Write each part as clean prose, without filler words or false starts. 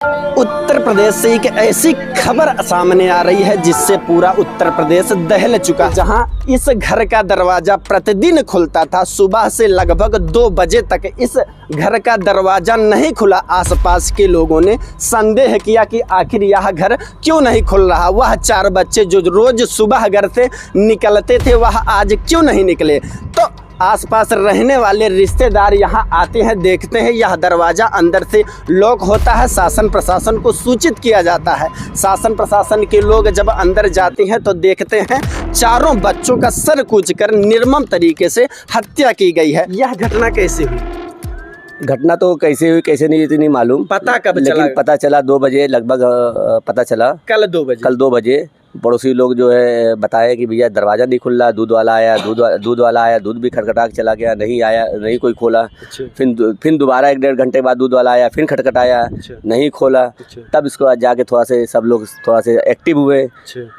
उत्तर प्रदेश से एक ऐसी खबर सामने आ रही है जिससे पूरा उत्तर प्रदेश दहल चुका। जहां इस घर का दरवाजा प्रतिदिन खुलता था, सुबह से लगभग 2 बजे तक इस घर का दरवाजा नहीं खुला। आसपास के लोगों ने संदेह किया कि आखिर यह घर क्यों नहीं खुल रहा। वह 4 बच्चे जो रोज सुबह घर से निकलते थे वह आज क्यों नहीं निकले। तो आसपास रहने वाले रिश्तेदार यहाँ आते हैं, देखते हैं यह दरवाज़ा अंदर से लॉक होता है। शासन प्रशासन को सूचित किया जाता है। शासन प्रशासन के लोग जब अंदर जाते हैं तो देखते हैं चारों बच्चों का सर कूचकर निर्मम तरीके से हत्या की गई है। यह घटना कैसे हुई? घटना तो कैसे हुई कैसे नहीं इतनी मालूम। पता कब चला? लेकिन पता चला 2 बजे लगभग पता चला। कल 2 बजे? कल 2 बजे पड़ोसी लोग जो है बताया कि भैया दरवाज़ा नहीं खुल रहा। दूध वाला आया, दूध वाला आया, दूध भी खटखटा के चला गया, नहीं आया, नहीं कोई खोला। फिर दोबारा 1-1.5 घंटे बाद दूध वाला आया, फिर खटखटाया, नहीं खोला। तब इसको बाद जाके थोड़ा से सब लोग थोड़ा से एक्टिव हुए।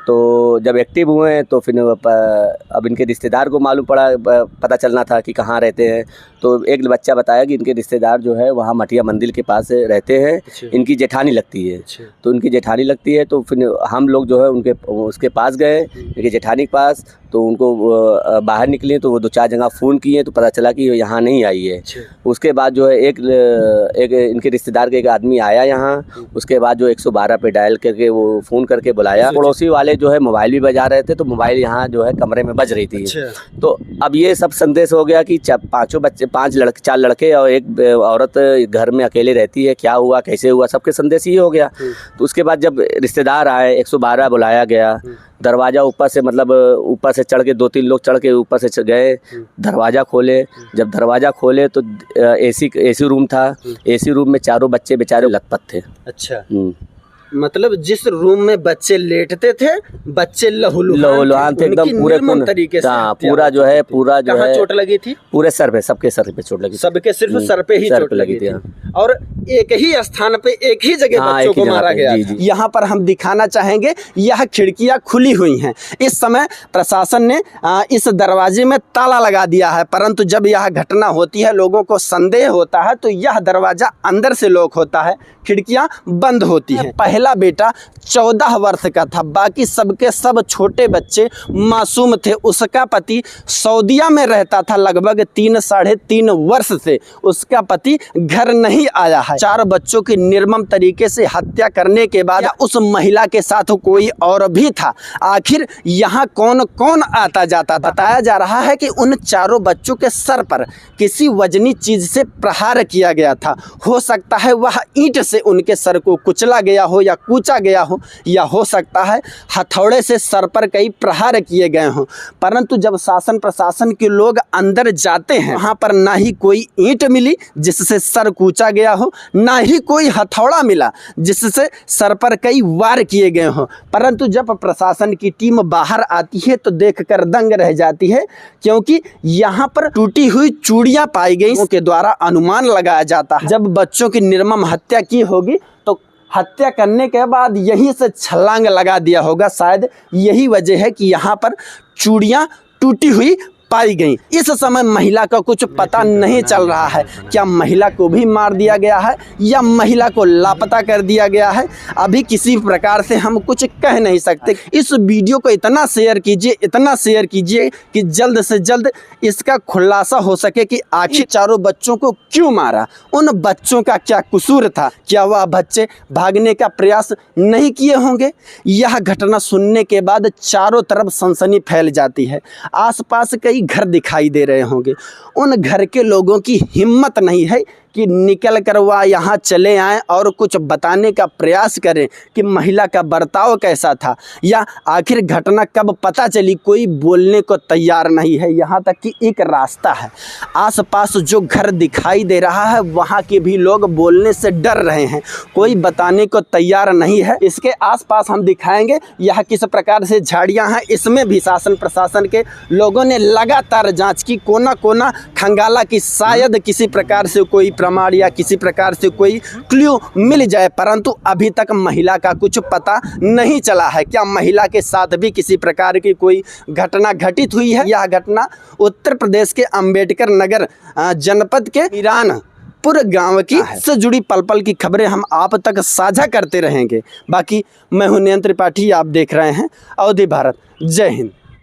तो जब एक्टिव हुए तो फिर अब इनके रिश्तेदार को मालूम पड़ा, पता चलना था कि कहाँ रहते हैं। तो एक बच्चा बताया कि इनके रिश्तेदार जो है वहाँ मठिया मंदिर के पास रहते हैं, इनकी जेठानी लगती है। तो उनकी जेठानी लगती है तो फिर हम लोग जो है उसके पास गए, इनके जेठानी के पास। तो उनको बाहर निकले तो वो 2-4 जगह फ़ोन किए तो पता चला कि यहाँ नहीं आई है। उसके बाद जो है एक इनके रिश्तेदार के एक आदमी आया यहाँ। उसके बाद जो 112 पे डायल करके वो फ़ोन करके बुलाया। पड़ोसी वाले जो है मोबाइल भी बजा रहे थे, तो मोबाइल यहाँ जो है कमरे में बज रही थी। तो अब ये सब संदेश हो गया कि 4 लड़के और एक औरत घर में अकेले रहती है, क्या हुआ कैसे हुआ, सबके संदेश ये हो गया। तो उसके बाद जब रिश्तेदार आए, 112 बुलाया गया। दरवाज़ा ऊपर से मतलब ऊपर से चढ़ के 2-3 लोग चढ़ के ऊपर से गए, दरवाज़ा खोले। जब दरवाज़ा खोले तो एसी रूम था। एसी रूम में चारों बच्चे बेचारे लथपथ थे। अच्छा, मतलब जिस रूम में बच्चे लेटते थे, बच्चे लहूलुहान थे एकदम पूरे तरीके से। हाँ, पूरा जो है चोट लगी थी? पूरे सर पे, सबके सर पे चोट लगी। सबके सिर्फ सर पे ही चोट लगी थी। और एक ही स्थान पे एक ही जगह बच्चों को मारा गया। यहाँ पर हम दिखाना चाहेंगे यह खिड़कियां खुली हुई हैं। इस समय प्रशासन ने इस दरवाजे में ताला लगा दिया है, परंतु जब यह घटना होती है लोगों को संदेह होता है तो यह दरवाजा अंदर से लॉक होता है, खिड़कियां बंद होती हैं। पहला बेटा 14 वर्ष का था, बाकी सबके सब छोटे बच्चे मासूम थे। उसका पति सऊदीया में रहता था, लगभग 3-3.5 वर्ष से उसका पति घर नहीं आया है। 4 बच्चों की निर्मम तरीके से हत्या करने के बाद उस महिला के साथ कोई और भी था। आखिर यहाँ कौन कौन आता जाता? बताया जा रहा है कि उन 4 बच्चों के सर पर किसी वजनी चीज से प्रहार किया गया था। हो सकता है वह ईंट से उनके सर को कुचला गया हो या कूचा गया हो, या हो सकता है हथौड़े से सर पर कई प्रहार किए गए हों। परंतु जब शासन प्रशासन के लोग अंदर जाते हैं वहाँ पर ना ही कोई ईंट मिली जिससे सर कूचा गया हो, ना ही कोई हथौड़ा मिला जिससे सर पर कई वार किए गए हों। परंतु जब प्रशासन की टीम बाहर आती है तो देखकर दंग रह जाती है, क्योंकि यहाँ पर टूटी हुई चूड़ियाँ पाई गई। उनके द्वारा अनुमान लगाया जाता है जब बच्चों की निर्मम हत्या की होगी तो हत्या करने के बाद यहीं से छलांग लगा दिया होगा। शायद यही वजह है कि यहाँ पर चूड़ियाँ टूटी हुई पाई गई। इस समय महिला का कुछ पता नहीं चल रहा है, क्या महिला को भी मार दिया गया है या महिला को लापता कर दिया गया है, अभी किसी प्रकार से हम कुछ कह नहीं सकते। इस वीडियो को इतना शेयर कीजिए कि जल्द से जल्द इसका खुलासा हो सके कि आखिर 4 बच्चों को क्यों मारा, उन बच्चों का क्या कसूर था, क्या वह बच्चे भागने का प्रयास नहीं किए होंगे। यह घटना सुनने के बाद चारों तरफ सनसनी फैल जाती है। आसपास कई घर दिखाई दे रहे होंगे, उन घर के लोगों की हिम्मत नहीं है कि निकल कर वह यहाँ चले आएँ और कुछ बताने का प्रयास करें कि महिला का बर्ताव कैसा था या आखिर घटना कब पता चली। कोई बोलने को तैयार नहीं है। यहाँ तक कि एक रास्ता है, आसपास जो घर दिखाई दे रहा है वहाँ के भी लोग बोलने से डर रहे हैं, कोई बताने को तैयार नहीं है। इसके आसपास हम दिखाएंगे यह किस प्रकार से झाड़ियाँ हैं। इसमें भी शासन प्रशासन के लोगों ने लगातार जाँच की, कोना कोना खंगाला कि शायद किसी प्रकार से कोई प्रमाण या किसी प्रकार से कोई क्लू मिल जाए, परंतु अभी तक महिला का कुछ पता नहीं चला है। क्या महिला के साथ भी किसी प्रकार की कोई घटना घटित हुई है? यह घटना उत्तर प्रदेश के अंबेडकर नगर जनपद के मीरान पूरे गांव की से जुड़ी पल पल की खबरें हम आप तक साझा करते रहेंगे। बाकी मैं हूं नयन त्रिपाठी, आप देख रहे हैं अवधि भारत। जय हिंद।